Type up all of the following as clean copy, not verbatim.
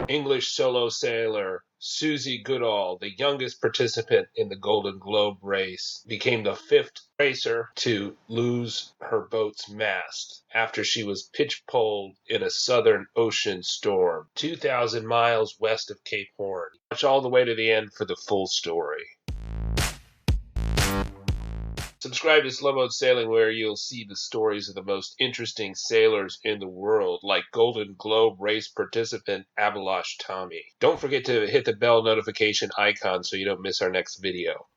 English solo sailor Susie Goodall, the youngest participant in the Golden Globe race, became the fifth racer to lose her boat's mast after she was pitchpoled in a Southern Ocean storm, 2,000 miles west of Cape Horn. Watch all the way to the end for the full story. Subscribe to Sailboat Sailing, where you'll see the stories of the most interesting sailors in the world, like Golden Globe race participant Abhilash Tomy. Don't forget to hit the bell notification icon so you don't miss our next video.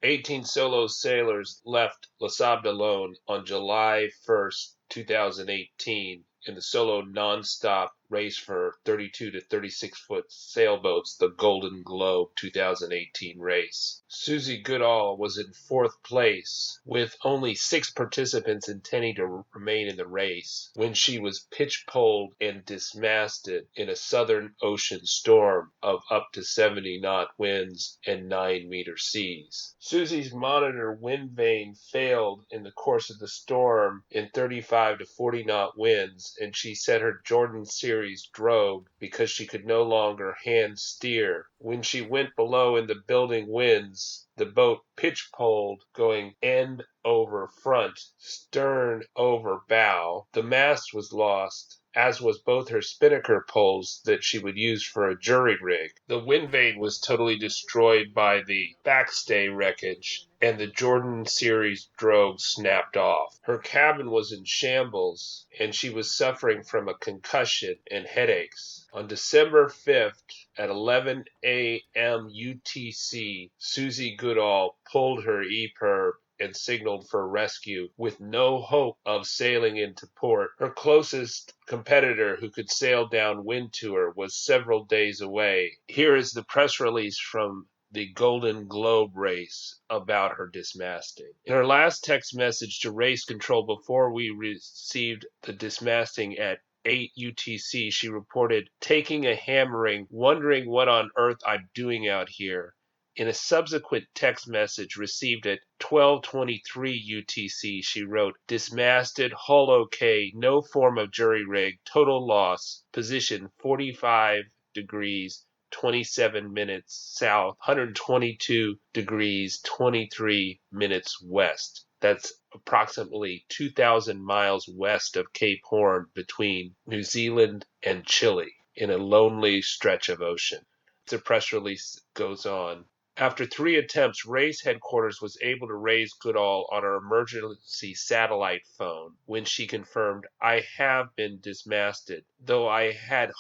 18 solo sailors left Les Sables alone on July 1st, 2018 in the solo non-stop race for 32 to 36-foot sailboats, the Golden Globe 2018 race. Susie Goodall was in fourth place, with only 6 participants intending to remain in the race, when she was pitchpoled and dismasted in a Southern Ocean storm of up to 70-knot winds and 9-meter seas. Susie's monitor wind vane failed in the course of the storm in 35 to 40-knot winds, and she set her Jordan Series drogue because she could no longer hand steer. When she went below in the building winds, the boat pitchpoled, going end over front, stern over bow. The mast was lost, as was both her spinnaker poles that she would use for a jury rig. The wind vane was totally destroyed by the backstay wreckage, and the Jordan Series drogue snapped off. Her cabin was in shambles, and she was suffering from a concussion and headaches. On December 5th, at 11 a.m. UTC, Susie Goodall pulled her EPIRB and signaled for rescue with no hope of sailing into port. Her closest competitor who could sail downwind to her was several days away. Here is the press release from the Golden Globe race about her dismasting. In her last text message to race control before we received the dismasting at 8 UTC, she reported, "Taking a hammering, wondering what on earth I'm doing out here." In a subsequent text message received at 12:23 UTC, she wrote, "Dismasted, hull OK, no form of jury rig, total loss, position 45 degrees, 27 minutes south, 122 degrees, 23 minutes west." That's approximately 2,000 miles west of Cape Horn between New Zealand and Chile in a lonely stretch of ocean. The press release goes on. After 3 attempts, race headquarters was able to raise Goodall on her emergency satellite phone when she confirmed, "I have been dismasted, though I had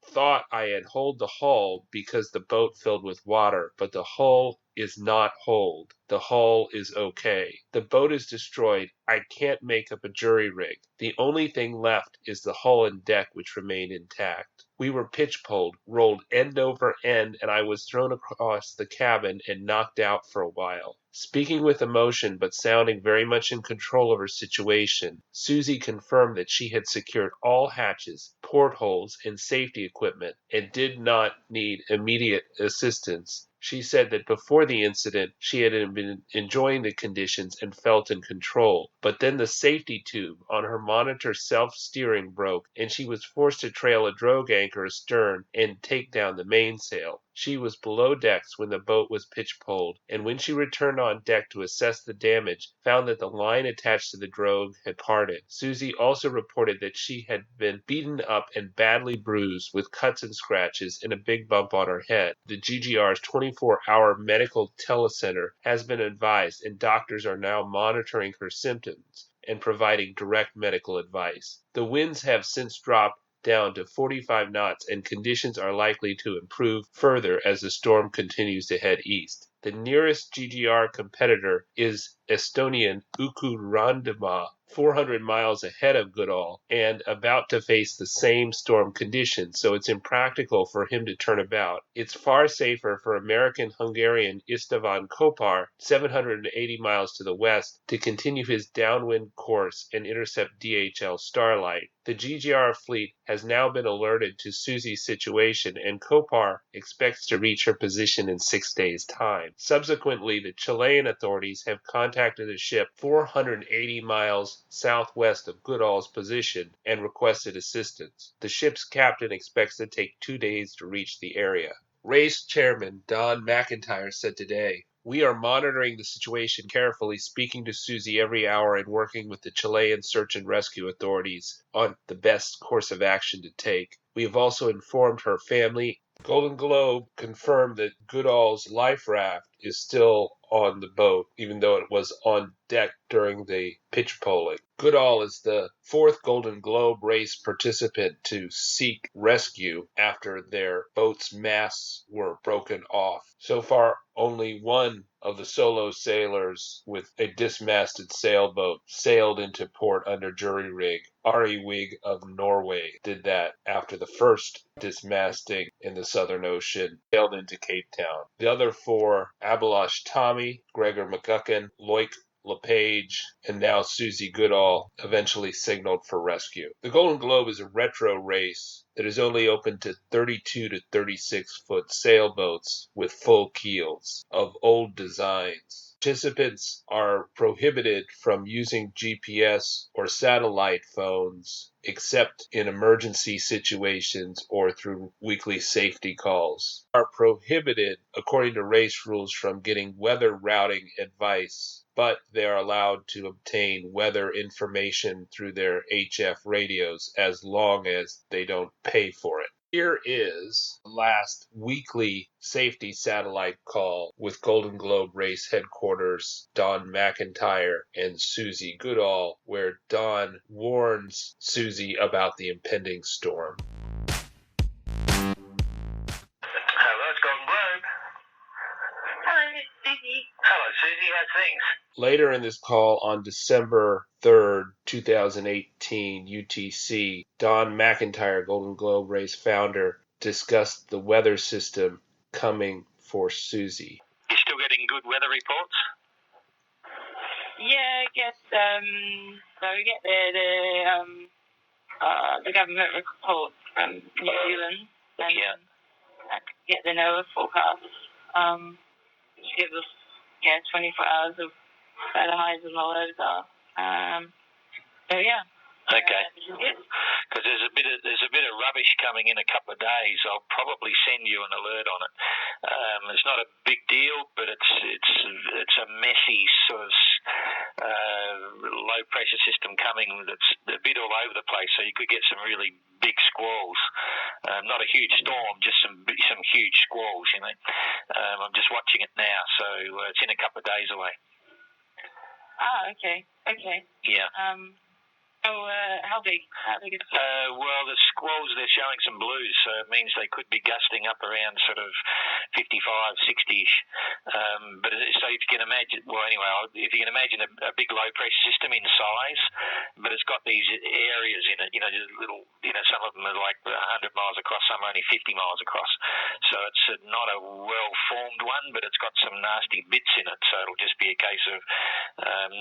thought I had holed the hull because the boat filled with water, but the hull is not holed. The hull is okay. The boat is destroyed. I can't make up a jury rig. The only thing left is the hull and deck, which remain intact. We were pitchpoled, rolled end over end, and I was thrown across the cabin and knocked out for a while." Speaking with emotion but sounding very much in control of her situation, Susie confirmed that she had secured all hatches, portholes, and safety equipment and did not need immediate assistance. She said that before the incident, she had been enjoying the conditions and felt in control, but then the safety tube on her monitor self-steering broke, and she was forced to trail a drogue anchor astern and take down the mainsail. She was below decks when the boat was pitchpoled, and when she returned on deck to assess the damage, found that the line attached to the drogue had parted. Susie also reported that she had been beaten up and badly bruised, with cuts and scratches and a big bump on her head. The GGR's 24-hour medical telecenter has been advised, and doctors are now monitoring her symptoms and providing direct medical advice. The winds have since dropped down to 45 knots, and conditions are likely to improve further as the storm continues to head east. The nearest GGR competitor is Estonian Uku Randema, 400 miles ahead of Goodall and about to face the same storm conditions, so it's impractical for him to turn about. It's far safer for American-Hungarian Istvan Kopar, 780 miles to the west, to continue his downwind course and intercept DHL Starlight. The GGR fleet has now been alerted to Susie's situation, and Kopar expects to reach her position in 6 days' time. Subsequently, the Chilean authorities have contacted contacted a ship 480 miles southwest of Goodall's position and requested assistance. The ship's captain expects to take 2 days to reach the area. Race chairman Don McIntyre said today, "We are monitoring the situation carefully, speaking to Susie every hour and working with the Chilean search and rescue authorities on the best course of action to take. We have also informed her family." Golden Globe confirmed that Goodall's life raft is still on the boat, even though it was on deck during the pitchpoling. Goodall is the fourth Golden Globe race participant to seek rescue after their boat's masts were broken off. So far, only one of the solo sailors with a dismasted sailboat sailed into port under jury rig. Wiig of Norway did that after the first dismasting in the Southern Ocean sailed into Cape Town. The other four, Abhilash Tomy, Gregor McGuckin, Loic Lepage, and now Susie Goodall, eventually signaled for rescue. The Golden Globe is a retro race that is only open to 32 to 36-foot sailboats with full keels of old designs. Participants are prohibited from using GPS or satellite phones except in emergency situations or through weekly safety calls. Are prohibited, according to race rules, from getting weather routing advice, but they are allowed to obtain weather information through their HF radios as long as they don't pay for it. Here is the last weekly safety satellite call with Golden Globe Race Headquarters Don McIntyre and Susie Goodall, where Don warns Susie about the impending storm. Hello, it's Golden Globe. Hello, it's Susie. Hello, Susie. How's things? Later in this call on December 3rd, 2018, UTC, Don McIntyre, Golden Globe Race founder, discussed the weather system coming for Susie. You still getting good weather reports? Yeah, I guess, so we get the government report from New Zealand, and Yeah. I get the NOAA forecast, which gives us, 24 hours of where the highs and the lows are. So yeah. Okay. Good. Because there's a bit of rubbish coming in a couple of days. I'll probably send you an alert on it. It's not a big deal, but it's a messy sort of low pressure system coming that's a bit all over the place. So you could get some really big squalls. Not a huge storm, just some huge squalls. I'm just watching it now, so it's in a couple of days away. Ah, okay. Yeah. How big? Is it? Well, the squalls, they're showing some blues, so it means they could be gusting up around sort of 55, 60-ish. But so if you can imagine, if you can imagine a big low pressure system in size, but it's got these areas in it, just little, some of them are like 100 miles across, some are only 50 miles across. So it's not a well-formed one, but it's got some nasty bits in it, so it'll just be a case of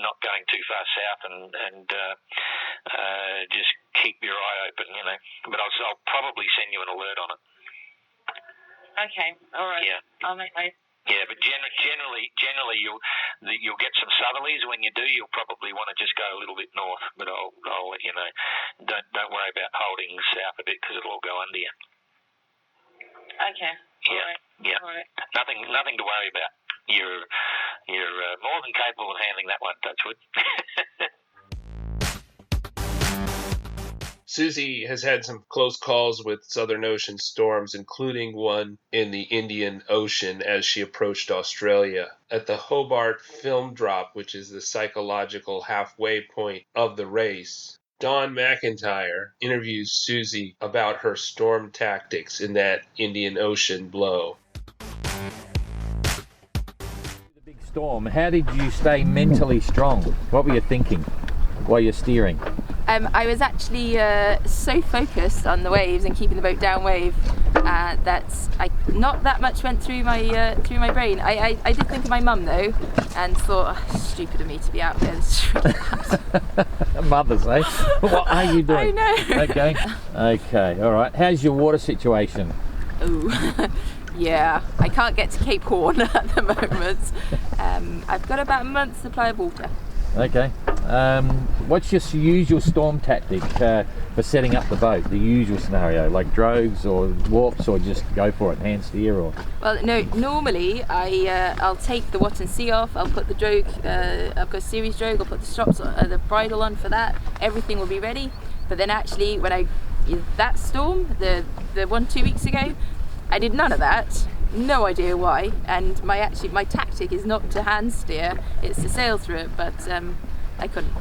not going too far south and just keep your eye open, But I'll probably send you an alert on it. Okay, all right. Yeah. I'll make my... Yeah, but generally you'll get some southerlies. When you do, you'll probably want to just go a little bit north. But I'll let you know. Don't worry about holding south a bit because it'll all go under you. Okay. Yeah. All right. Yeah. All right. Nothing to worry about. You're more than capable of handling that one, Touchwood. Susie has had some close calls with Southern Ocean storms, including one in the Indian Ocean as she approached Australia. At the Hobart Film Drop, which is the psychological halfway point of the race, Don McIntyre interviews Susie about her storm tactics in that Indian Ocean blow. The big storm, how did you stay mentally strong? What were you thinking while you're steering? I was actually so focused on the waves and keeping the boat downwave that not that much went through my brain. I did think of my mum though, and thought, stupid of me to be out here. This is really bad. Mothers, eh? What are you doing? I know. Okay, all right. How's your water situation? Oh, Yeah, I can't get to Cape Horn at the moment. I've got about a month's supply of water. Okay. What's your usual storm tactic for setting up the boat? The usual scenario, like drogues or warps, or just go for it, hand steer, or? Well, no. Normally, I'll take the Watton Sea off. I'll put the drogue. I've got a series drogue. I'll put the straps, the bridle on for that. Everything will be ready. But then actually, when that storm, the 1-2 weeks ago, I did none of that. No idea why, and my tactic is not to hand steer, it's to sail through it, but I couldn't.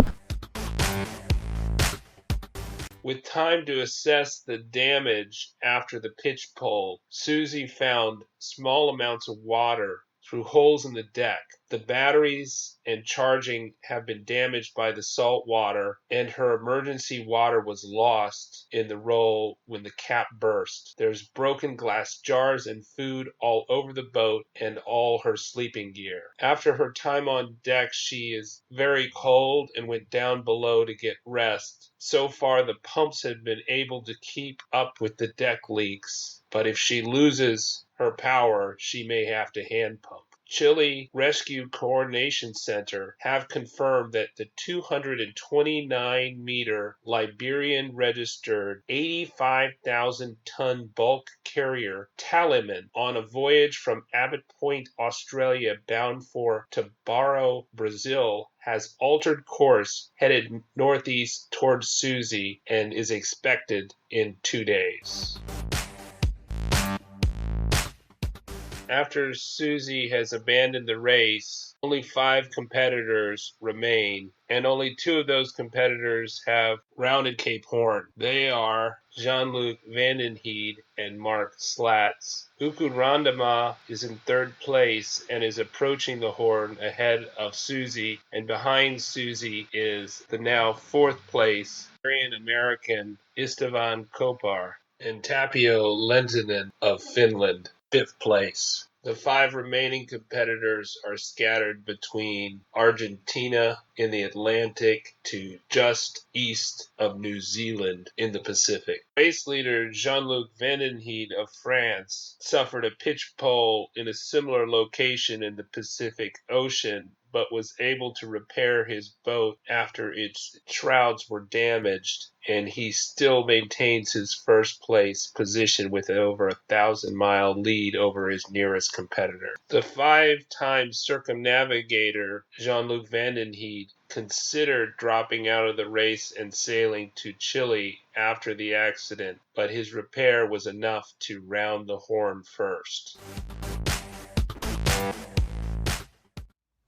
With time to assess the damage after the pitchpole, Susie found small amounts of water through holes in the deck. The batteries and charging have been damaged by the salt water, and her emergency water was lost in the roll when the cap burst. There's broken glass jars and food all over the boat and all her sleeping gear. After her time on deck, she is very cold and went down below to get rest. So far, the pumps have been able to keep up with the deck leaks, but if she loses her power, she may have to hand pump. Chile Rescue Coordination Center have confirmed that the 229-meter Liberian-registered 85,000-ton bulk carrier Talaman, on a voyage from Abbot Point, Australia, bound for Tabarro, Brazil, has altered course, headed northeast towards Susie, and is expected in 2 days. After Susie has abandoned the race, only 5 competitors remain, and only 2 of those competitors have rounded Cape Horn. They are Jean-Luc Vandenheede and Mark Slatz. Uku Randama is in 3rd place and is approaching the Horn ahead of Susie, and behind Susie is the now 4th place Korean American Istvan Kopar and Tapio Lentinen of Finland, 5th place. The 5 remaining competitors are scattered between Argentina in the Atlantic to just east of New Zealand in the Pacific. Race leader Jean-Luc Vandenheede of France suffered a pitchpole in a similar location in the Pacific Ocean, but was able to repair his boat after its shrouds were damaged, and he still maintains his 1st place position with over a 1,000-mile lead over his nearest competitor. The 5-time circumnavigator Jean-Luc Vandenheede considered dropping out of the race and sailing to Chile after the accident, but his repair was enough to round the Horn first.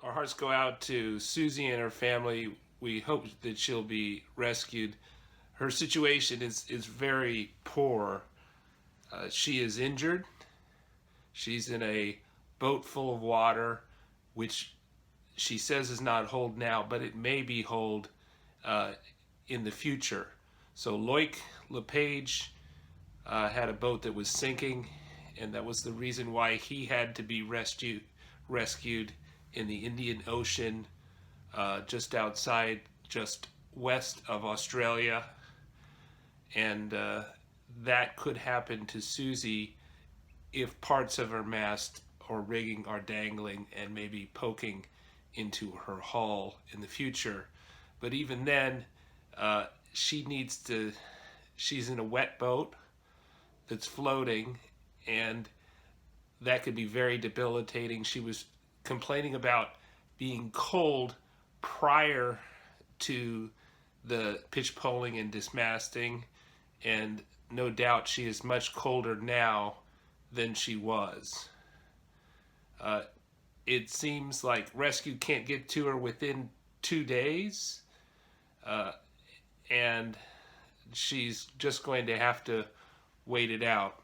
Our hearts go out to Susie and her family. We hope that she'll be rescued. Her situation is very poor. She is injured. She's in a boat full of water, which she says is not hold now, but it may be hold in the future. So Loic Lepage had a boat that was sinking, and that was the reason why he had to be rescued in the Indian Ocean, just west of Australia. And that could happen to Susie if parts of her mast or rigging are dangling and maybe poking into her hull in the future. But even then, she's in a wet boat that's floating, and that could be very debilitating. She was complaining about being cold prior to the pitch poling and dismasting, and no doubt she is much colder now than she was. It seems like rescue can't get to her within 2 days, and she's just going to have to wait it out.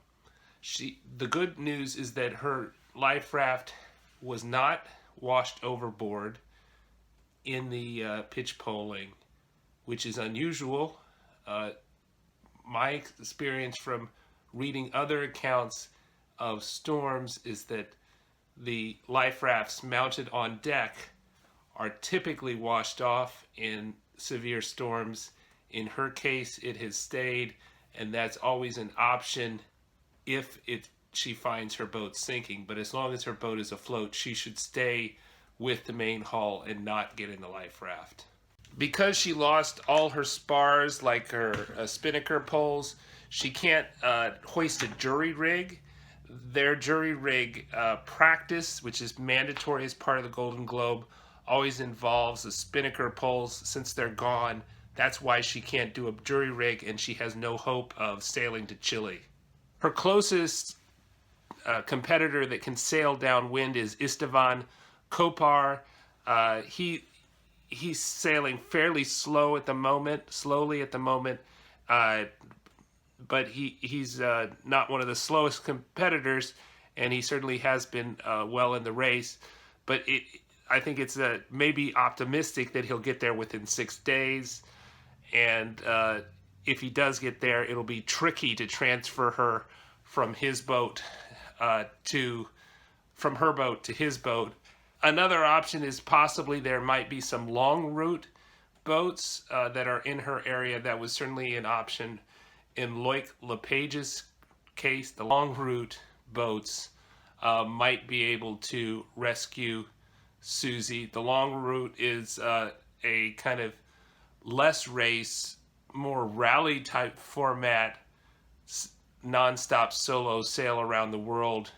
The good news is that her life raft was not washed overboard in the pitch poling, which is unusual. My experience from reading other accounts of storms is that the life rafts mounted on deck are typically washed off in severe storms. In her case, it has stayed, and that's always an option if it she finds her boat sinking. But as long as her boat is afloat, she should stay with the main hull and not get in the life raft. Because she lost all her spars, like her spinnaker poles, she can't hoist a jury rig. Their jury rig practice, which is mandatory as part of the Golden Globe, always involves the spinnaker poles. Since they're gone, that's why she can't do a jury rig, and she has no hope of sailing to Chile. Her closest competitor that can sail downwind is Istvan Kopar. He's sailing fairly slowly at the moment, but he's not one of the slowest competitors, and he certainly has been well in the race. But I think it's maybe optimistic that he'll get there within 6 days, and if he does get there, it'll be tricky to transfer her from his boat from her boat to his boat. Another option is possibly there might be some long route boats that are in her area. That was certainly an option in Loic Lepage's case. The long route boats might be able to rescue Susie. The long route is a kind of less race, more rally type format, non-stop solo sail around the world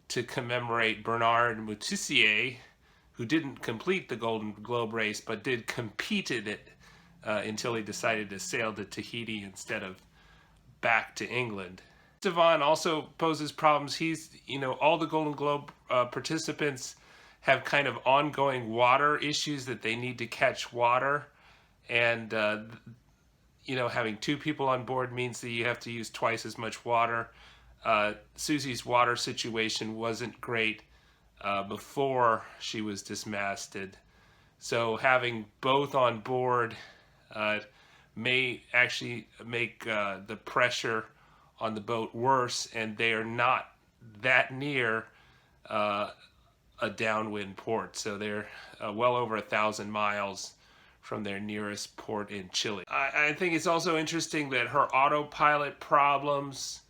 to commemorate Bernard Moutissier, who didn't complete the Golden Globe race but did compete in it until he decided to sail to Tahiti instead of back to England. Istvan also poses problems. All the Golden Globe participants have kind of ongoing water issues that they need to catch water, and having 2 people on board means that you have to use twice as much water. Susie's water situation wasn't great before she was dismasted, so having both on board may actually make the pressure on the boat worse, and they are not that near a downwind port, so they're well over 1,000 miles from their nearest port in Chile. I think it's also interesting that her autopilot problems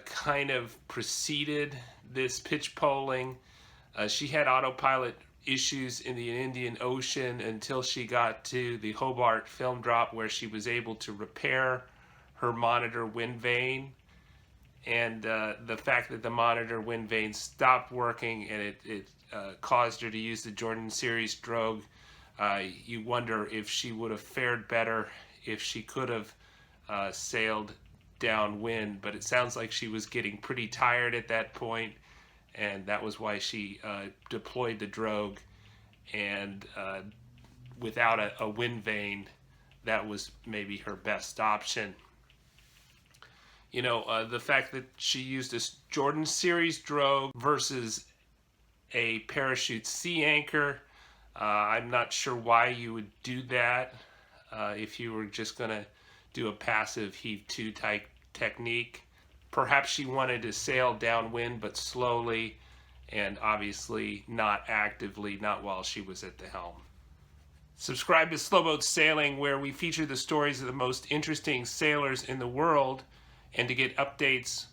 kind of preceded this pitch poling. She had autopilot issues in the Indian Ocean until she got to the Hobart film drop, where she was able to repair her monitor wind vane. And the fact that the monitor wind vane stopped working and it caused her to use the Jordan Series drogue, you wonder if she would have fared better if she could have sailed downwind. But it sounds like she was getting pretty tired at that point, and that was why she deployed the drogue, and without a wind vane, that was maybe her best option. The fact that she used a Jordan Series drogue versus a parachute sea anchor, I'm not sure why you would do that if you were just going to do a passive heave-to type technique. Perhaps she wanted to sail downwind, but slowly, and obviously not actively, not while she was at the helm. Subscribe to Slowboat Sailing, where we feature the stories of the most interesting sailors in the world, and to get updates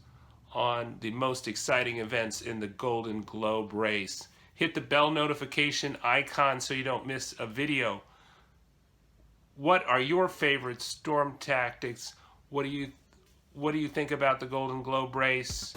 on the most exciting events in the Golden Globe race. Hit the bell notification icon so you don't miss a video. What are your favorite storm tactics? What do you think about the Golden Globe race?